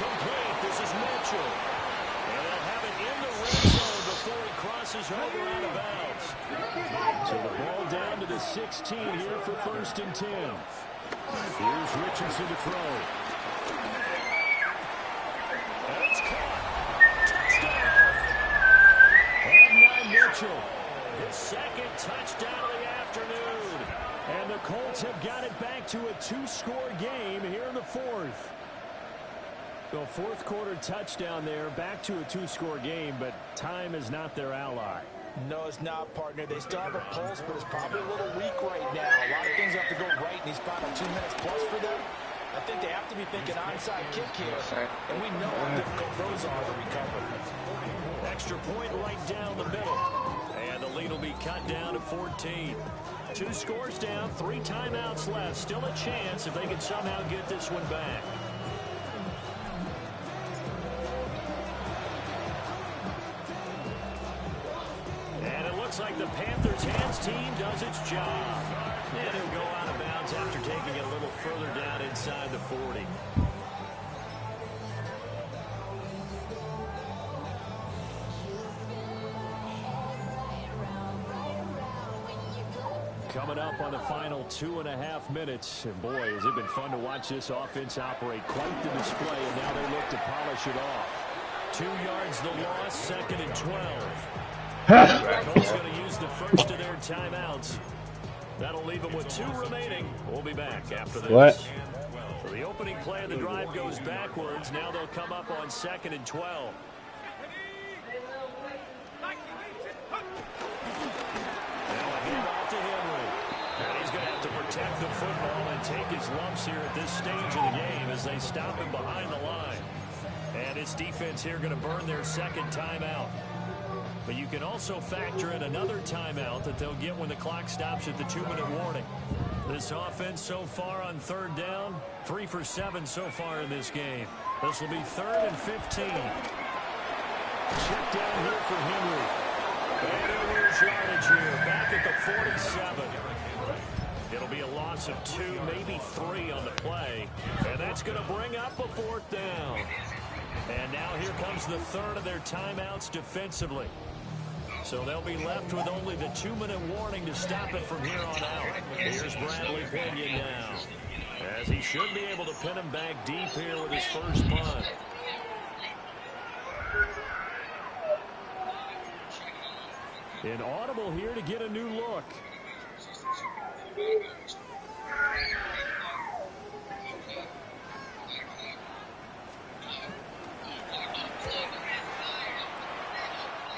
Complete. This is Mitchell. And they'll have it in the red zone before he crosses over out of bounds. So the ball down to the 16 here for 1st and 10. Here's Richardson to throw. And it's caught. Touchdown. Adnan Mitchell. His 2nd touchdown of the afternoon. And the Colts have got it back to a 2-score game here in the 4th. The 4th quarter touchdown there, back to a 2-score game, but time is not their ally. No, it's not, partner. They still have a pulse, but it's probably a little weak right now. A lot of things have to go right in these final 2 minutes plus for them. I think they have to be thinking onside kick here, and we know how difficult those are to recover. Extra point right down the middle. And the lead will be cut down to 14. 2 scores down, 3 timeouts left. Still a chance if they can somehow get this one back. And it looks like the Panthers' hands team does its job. And it'll go out of bounds after taking it a little further down inside the 40. Coming up on the final 2.5 minutes. And boy, has it been fun to watch this offense operate. Quite the display, and now they look to polish it off. 2 yards the loss, 2nd and 12. The Colts going to use the first of their timeouts. That'll leave them with 2 remaining. We'll be back after this. What? So the opening play of the drive goes backwards. Now they'll come up on 2nd and 12. Protect the football and take his lumps here at this stage of the game as they stop him behind the line. And his defense here going to burn their 2nd timeout. But you can also factor in another timeout that they'll get when the clock stops at the 2-minute warning. This offense so far on 3rd down, 3 for 7 so far in this game. This will be 3rd and 15. Check down here for Henry. And a lose yardage here, back at the 47. It'll be a loss of 2, maybe 3 on the play. And that's going to bring up a 4th down. And now here comes the 3rd of their timeouts defensively. So they'll be left with only the 2-minute warning to stop it from here on out. Here's Bradley Pinion now, as he should be able to pin him back deep here with his first punt. Inaudible here to get a new look.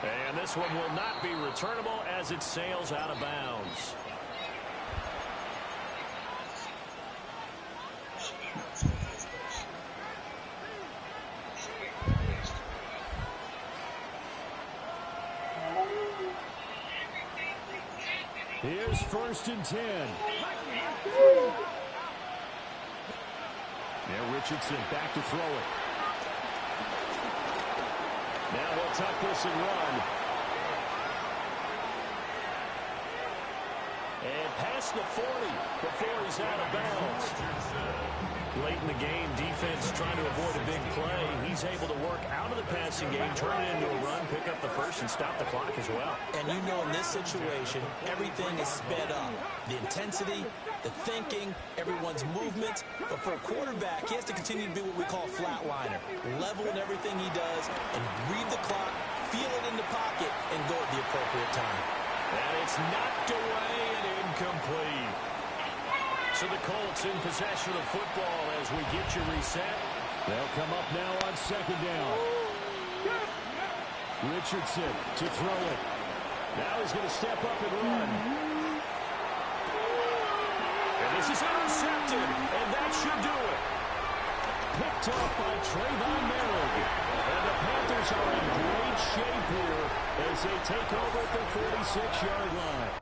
And this one will not be returnable as it sails out of bounds. Here's 1st and 10. Now Richardson back to throw it. Now they'll tuck this and run. And past the 40 before he's out of bounds. Late in the game, defense trying to avoid a big play. He's able to work out of the passing game, turn it into a run, pick up the first, and stop the clock as well. And you know in this situation, everything is sped up. The intensity, the thinking, everyone's movement. But for a quarterback, he has to continue to be what we call a flatliner. Level in everything he does and read the clock, feel it in the pocket, and go at the appropriate time. And it's knocked away and incomplete. So the Colts in possession of the football as we get you reset. They'll come up now on second down. Richardson to throw it. Now he's going to step up and run. And this is intercepted, and that should do it. Picked up by Trayvon Merrick. And the Panthers are in great shape here as they take over at the 46-yard line.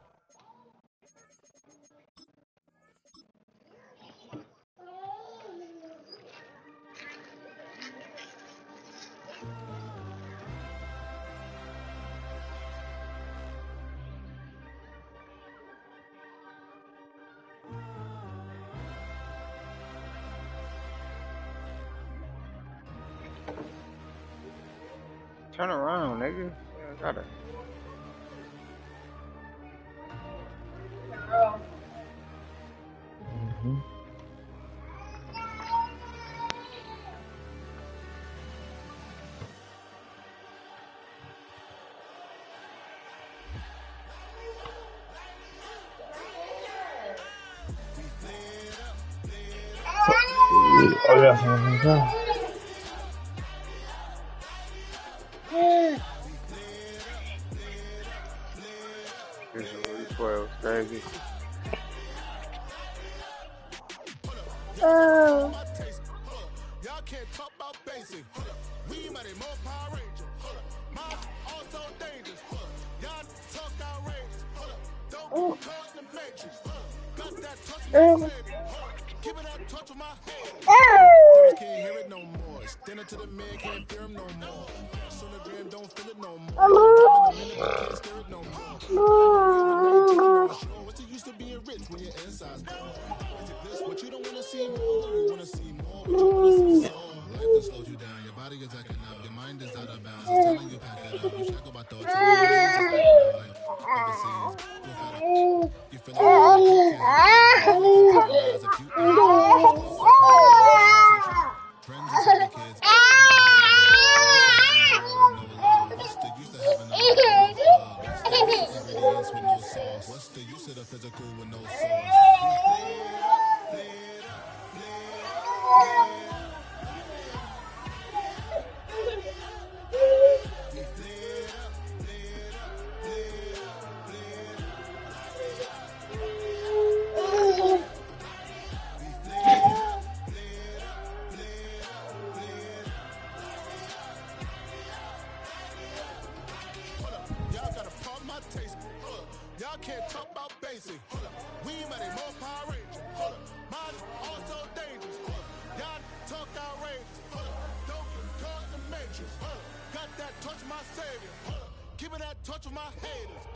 Turn around, nigga. Yeah, got it. Oh yeah. This is really 12, crazy. Y'all can't talk about basic. We might have more Power Ranger. Mom also dangerous. Y'all talk outrageous. Don't be caught in the matrix. Got that touch with my baby. Keep it that touch with my head. Can't hear it no more. Stand up to the man, can't fear him no more. Sonogram don't feel it no more. Can't steer it no more. What's the use of being rich when your inside's poor? Is it this what you don't want to see more? You want to see more, but you want to see more. Life can slow you down. Your body is acting up. Your mind is out of bounds. It's telling you pack it up. You shackle by thoughts. Overseas. You feel like you can't. Friends and second kids. What's the use of having ingredients with no sauce? What's the use of the physical with no sauce? Y'all can't talk about basic. We might have more Power Ranger. Mine also dangerous. Y'all talk outrageous. Don't get caught in the matrix. Got that touch my savior. Keep it that touch with my haters.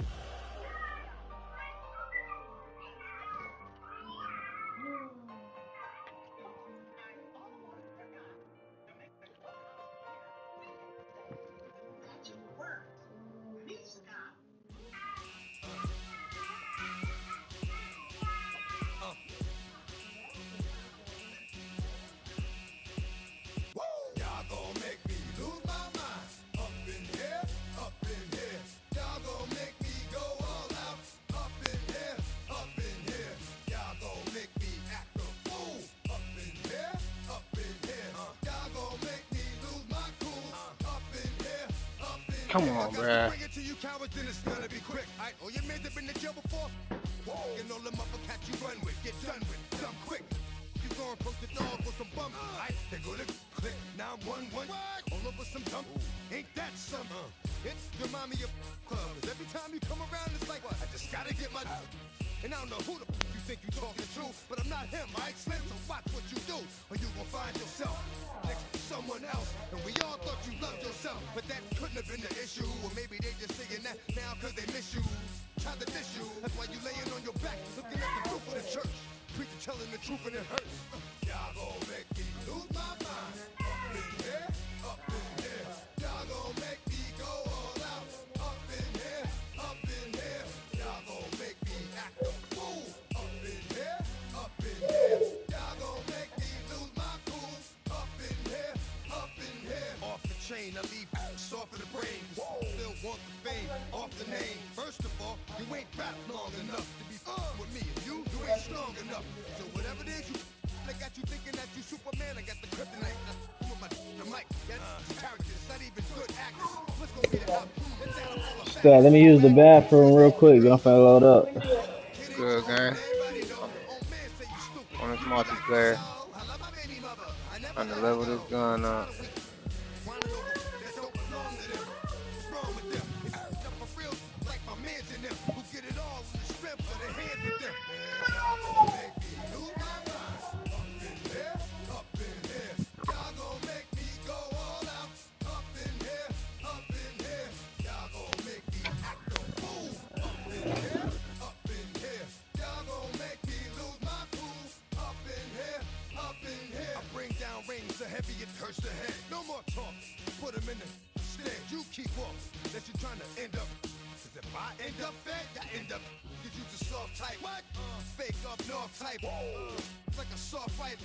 Come on, bruh. Ain't that something? It's remind me of clubs. Every time you come around, it's like, what? I just gotta get my. And I don't know who the you think you talking to, but I'm not him. I explain, so watch what you do, or you gon' find yourself next. someone else. And we all thought you loved yourself, but that couldn't have been the issue. Or maybe they just saying that now cause they miss you. Try to diss you, that's why you laying on your back, looking at the roof of the church. Preacher telling the truth and it hurts. Y'all gon' make me lose my mind. Up in here, up in here. Y'all gon' make me go all out. Up in here, up in here. Y'all gon' make me act a fool. Up in here, up in here. Y'all gon' make me lose my cool. Up in here, up in here. Off the chain, I leave soft in the brain. Still want the fame, off the name. First of all, you ain't rap long enough to be with me. You ain't strong enough. So whatever it is you I got you thinking that you Superman, I got the kryptonite. With my the mic, that's character, it's not even good actors. What's gonna be the outcome? Scott, let me use the bathroom real quick. I'm finna load up. Good game. On this multiplayer. On the level this gun up. No more talk, put him in the stand. You keep off, that you're trying to end up. Cause if I end up fed, I end up. Cause you just soft type. What? Fake up north type. It's like a soft fight.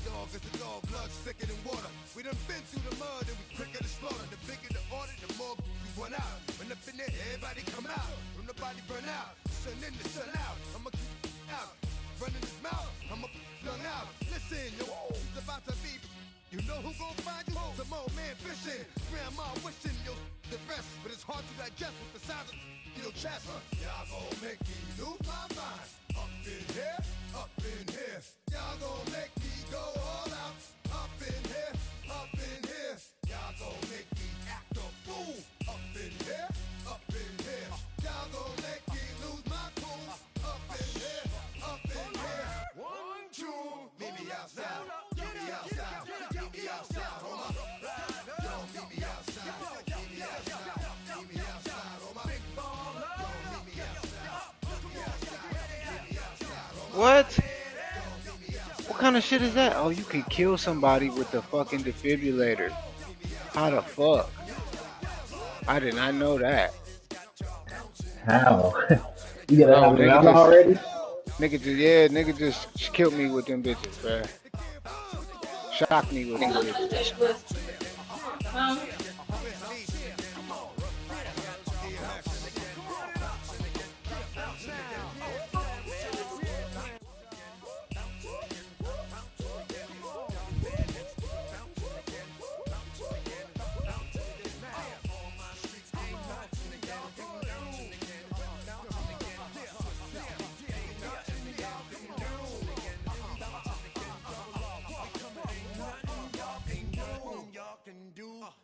Dog is a dog, blood thicker than water. We done been through the mud and we quicker to slaughter. The bigger the order, the more we run out. When up in there, everybody come out. When the body burn out, sun in the sun out. I'ma keep out. Running his mouth, I'ma flung out. Listen, yo, he's about to be. You know who gon' find you? Some old man fishing. Grandma wishing you the best, but it's hard to digest with the sound of your chest. Y'all gon' make me lose my mind. Up in here, up in here. Y'all gon' make me go all out. Up in here, up in here. Y'all gon' make me act a fool. Up in here, up in here. Y'all gon' make me lose my cool. Up in here, up in here. 1, 2, meet me outside. Meet me outside. Meet me outside, hold up. Yo, meet me outside. Meet me outside. Meet me outside, hold up. Big baller. Yo, meet me outside. Meet me outside. Meet me outside, hold up. What? What kind of shit is that? Oh, you can kill somebody with the fucking defibrillator. How the fuck? I did not know that. How? You gotta have it out Nigga already? nigga just killed me with them bitches, man. Shocked me with them bitches.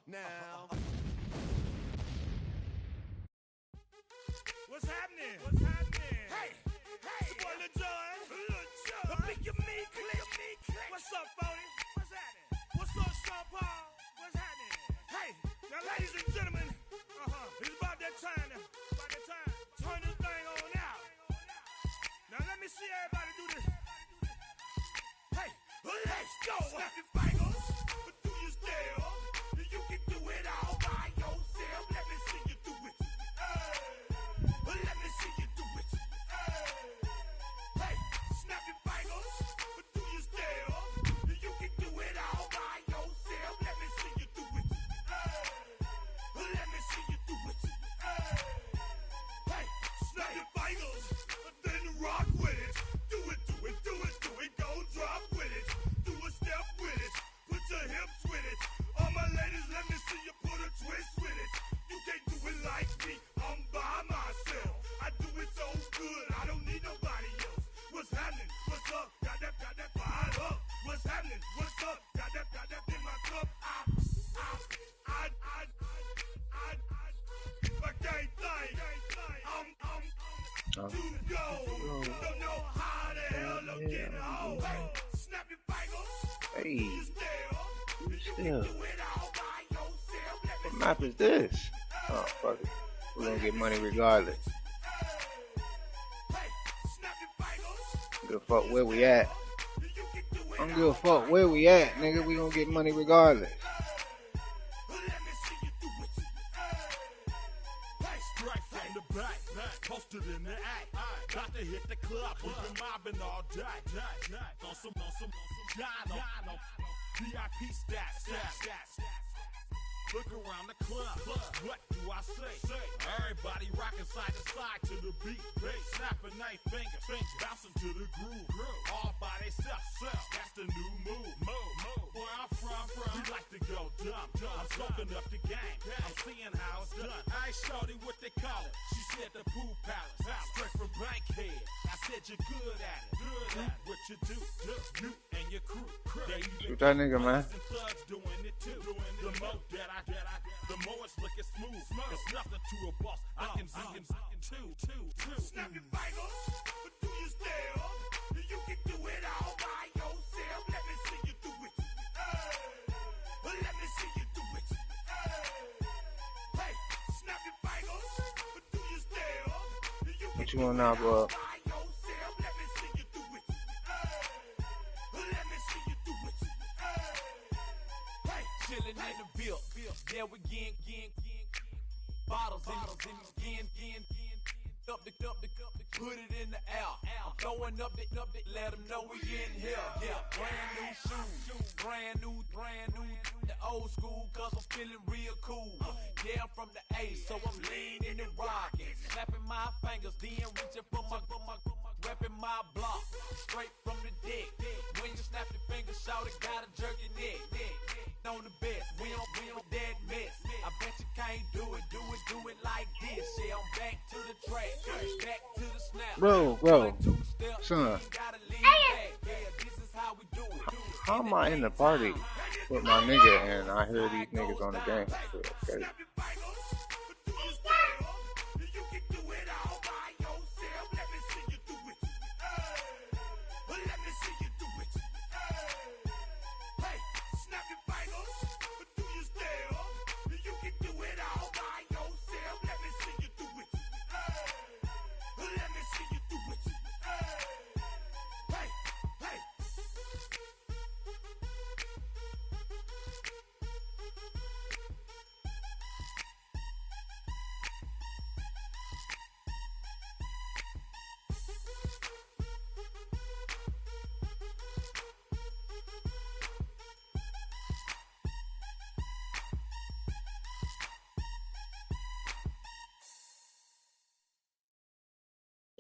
Now. What's happening? What's happening? Hey, it's your boy Lil Jon. The big your mean click. What's up, Phony? What's happening? What's up, Sean Paul? What's happening? Hey, now ladies and gentlemen, it's about that time. Turn this thing on out. Now let me see everybody do this. Hey, let's go. Snap your fingers, but do you still? You can do it all by yourself. Let me see you do it. Let me see you do it. Hey, snap your fingers, but do you still? You can do it all by yourself. Let me see you do it. Let me see you do it. Hey, snap your fingers, then rock with it. Do it, do it, do it, do it. Go drop with it. Do a step with it. Put your hips with it. All my ladies, let me see you put a twist with it. You can't do it like me, I'm by myself. I do it so good, I don't need nobody else. What's happening? What's up? Got that fired up. What's happening? What's up? Got that in my cup. I can't think. I'm too go. Don't know how the hell I'm getting home. Hey, snap your fingers. Hey. You still? Still. What map is this? Oh, fuck it. We're gonna get money regardless. Give a fuck where we at. I don't give a fuck where we at, nigga. We gonna get money regardless. Strike from the back, posted in the act. Got to hit the club, we've been mobbing all day. On some Jono, VIP stats. Look around the club, what do I say? Everybody rocking side to side to the beat. Snapping night fingers, bouncing to the groove. All by themselves, that's the new move. Where I'm from, we like to go dumb. I'm soaking up the game, I'm seeing how it's done. I ain't shorty what they call it. She said the pool palace, straight from Bankhead. I said you're good at it. What you do, you and your crew. Shoot that nigga, man. Doing it too. The more that I the more it's looking smooth. It's nothing to a boss. I can two. Snap your fingers, but do you still? You can do it all by yourself. Let me see you do it. Let me see you do it. Hey, snap your fingers, but do you still? What you want now, bro? Chillin' in the bill, there we again. Bottles in again. Up the put it in the air. I'm throwing up the, let them know we in here. Yeah, brand new shoes, brand new. The old school, cause I'm feeling real cool. Yeah, I'm from the A, so I'm leaning and rocking. Snapping my fingers, then reaching for my repping my block. Straight from the dick. When you snap your fingers, shout it, gotta jerk your neck. On the best, we don't dead mess. I bet you can't do it like this. Yeah, I'm back to the track, back to the snap. Bro, son. How am I in the party with my nigga and I hear these niggas on the game? Okay.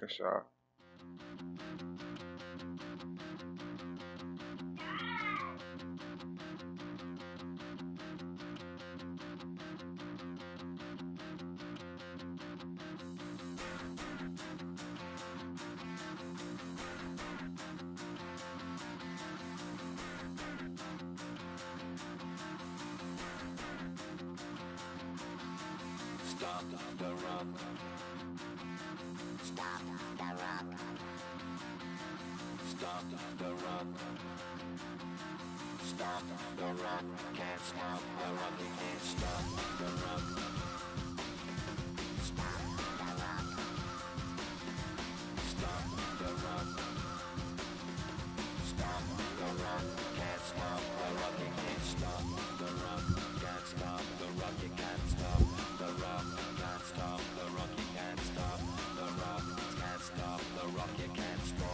Good shot. Stop the run. Stop the run. Stop the run. Stop the run. Can't stop the run. You can't stop the run. Stop the run. Stop the run. Stop the run. Can't stop the run. You can't stop the run. Can't stop the run. You can't stop the run. Can't stop the run. You can't stop the run. Can't stop the run. You can't stop the run. Can't stop the run. You can't stop.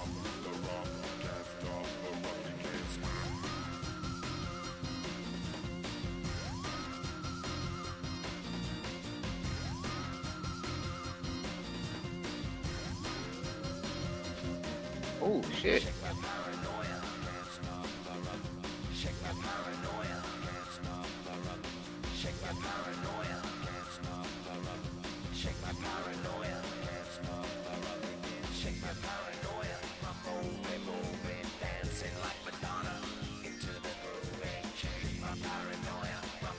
Oh shit. Shake my paranoia, can't stop the run. Shake my paranoia, can't stop the run. Shake my paranoia, can't stop the run. Shake my paranoia, can't stop the run. Shake my paranoia, I'm moving, dancing like Madonna into the groove. Shake my paranoia, I'm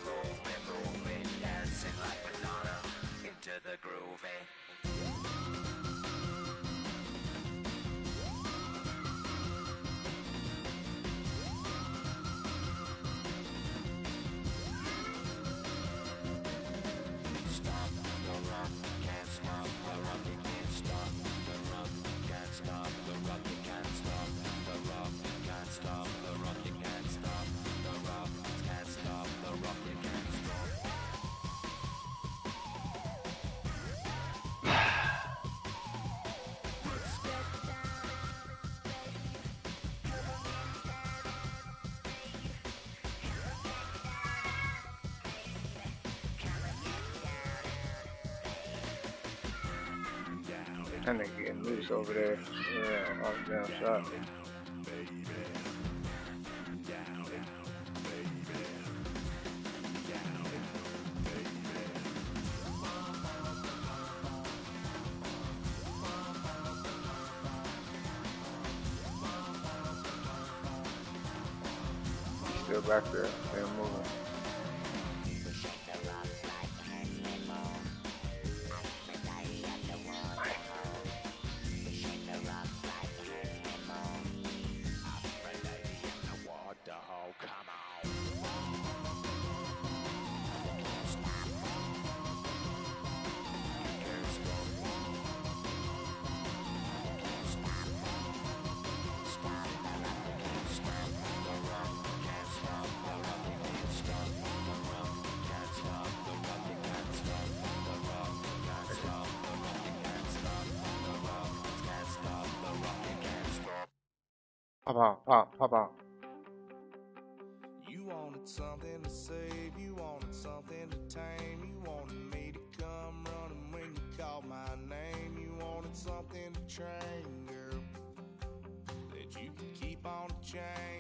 moving, dancing like Madonna into the groove. That nigga getting loose over there. Yeah, off down shot. He's still back there. They're moving. Pop out, pop out. You wanted something to save, you wanted something to tame, you wanted me to come running when you called my name, you wanted something to train, girl, that you could keep on the chain.